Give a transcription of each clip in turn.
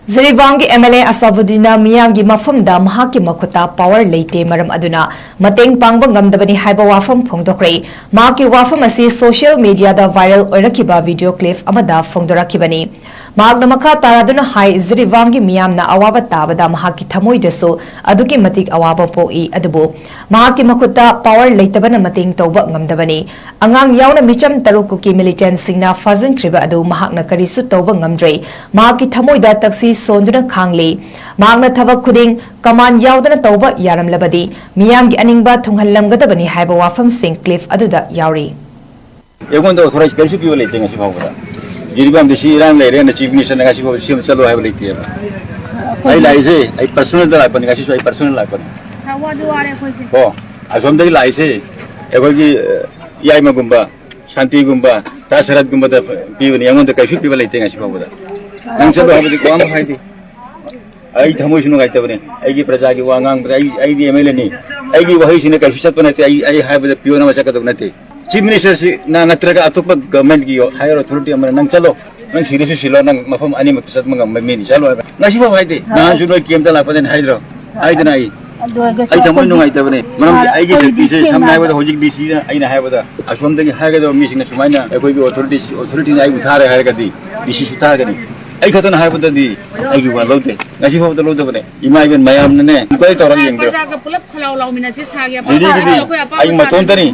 Ziribang ki MLA Asabudina miyam gi mafam da mahaki makuta power leite maram aduna mateng pangba ngamdabani haiba wafam phongdokre mahaki wafam asi social media da viral oirakiba video clip amada phongdorakibani magna makha taraduna hai Ziribang gi miyam na awaba tabada mahaki thamoi deso aduki matik awaba poi adubo mahaki makuta power leitabana mateng tawba ngamdabani angang yauna micham taruku ki militant singna fazin kriba adu mahakna karisu tawba ngamdre mahaki thamoi da taksi Sonduna Khangli, Magna Tavak Kuding, Kaman Yaudana Tauba Yaram Labadi, Miyam gi Aningba Tunghalam Gadabani Haiba Wafam Sing Cliff Aduda Yauri. Egon the authorized Kershi people letting us over. Jiribam the Shiran lady and the chief minister Nagashi Sim Salo have late. I like I personal life and I personal life. How do I say? Oh, I someday like say, Egogi Yamagumba, Shanti Gumba, Tasarat Gumba, the people young the Kashi people letting us over. Nangsa bahawa di kuam hai di, ai thamu sinu kai tabne, ai ki praja ki wangang, ai di MLA ni, ai ki wahi sinu kasusat panate, ai hai pada pion nama cakap panate. Chief Minister si na natraga atupa government ki higher authority amana nang chalo, nang serius silo nang mafam ani maksud mengam meni chalo. Nasi bahawa hai di, na sinu kiam tala paden hai dro, hai dina ai. Ai thamu sinu kai tabne, manam ai ki sekti se samnai pada hojik di si ai na hai pada, aswam tadi hai kada misi na sumai na, koi authority ni ai uthare hai kadi, isi suta kadi. I got on high with the I load it. I see the load of it. You might even my own name. Quite all young. I'm a tontani.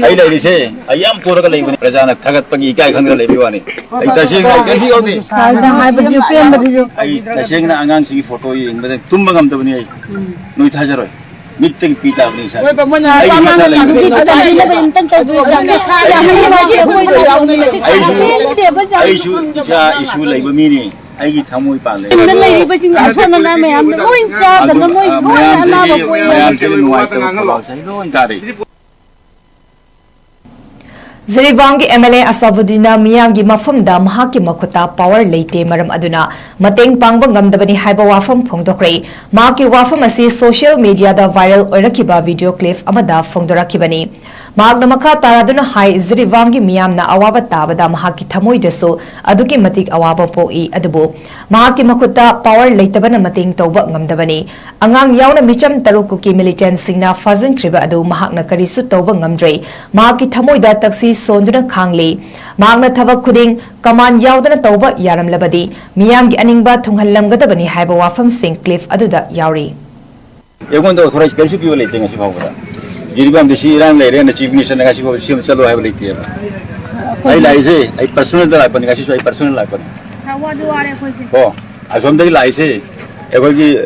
I like to say, I am poor living Razana Tagatpagi Kai Hungry Leviani. I say, I can hear this. I say, I'm see photo in the Tumbagam Tony. No, it has a right. Meeting Peter. I should issue like a meaning. I get Tamu Pale. Ziribang gi MLA Asabudina miyam gi mafam da mahaki makuta power leite maram aduna mateng pangba ngamdabani haiba wafam phongdokre mahaki wafam asi social media da viral oirakiba video clip amada phongdorakibani magna makha taraduna hai Ziribang gi miyam na awaba tabada mahaki thamoi deso aduki matik awaba poi adubo mahaki makuta power leitabana mateng tawba ngamdabani angang yauna micham taruku ki militant singna fazin kriba adu mahakna karisu tawba ngamdre mahaki thamoi da taksi Sonduna Khangli, Magna Tavak Kuding, Kaman Yaudana Tauba Yaram Labadi, Miyam gi Aningba Tunghalam Gadabani Haiba Wafam Sing Cliff Aduda Yauri. Egon the authorized Kershi people letting us over. Jiribam the Shiran lady and the chief minister Nagashi Sim Salo have late. I like say, I personal life and I personal life. How do I say? Oh, I someday like say, Egogi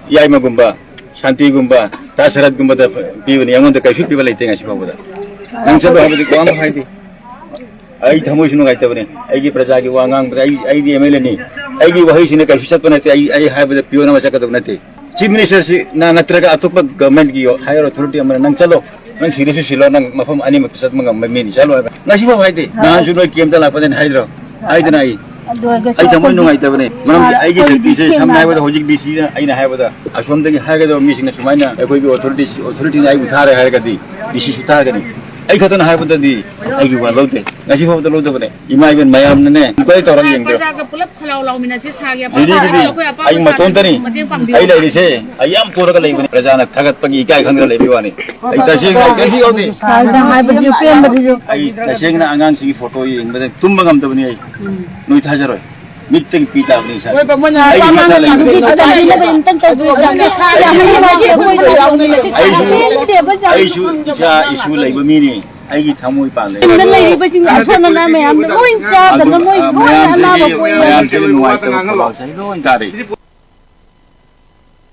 Yamagumba, Shanti Gumba, Tasarat Gumba, the people young the Kashi people letting us over. Nangsa bahawa di kuam hai di, ai thamu sinu kai tabne, ai ki praja ki wangang, ai di MLA ni, ai ki wahi sinu kasusat panate, ai hai pada pion nama cakap panate. Chief Minister si na natraga atupa government ki higher authority amana nang chalo, nang serius silo nang mafam ani maksud mengam meni chalo. Nasi bahawa hai di, na sinu kiam tala paden hai dro, ai dina ai. I thamu sinu kai tabne, manam ai ki sekti se samnai pada hojik di si ai na hai pada, aswam tadi hai kada misi na sumai na, koi authority ni ai uthare hai kadi, isi suta kadi. I got on high with the I give a load. I see how the load of it. You might even my own name. Quite all young. I'm a tontani. I like to say, I am poor living Razana Tagatpagi Kai Hungry Leviani. I say, I can hear this. I say, I'm see photo in the Tumbagam Tony. No, it has a right. Meeting Peter. I should issue like a meaning. I get Tamu Pale. I am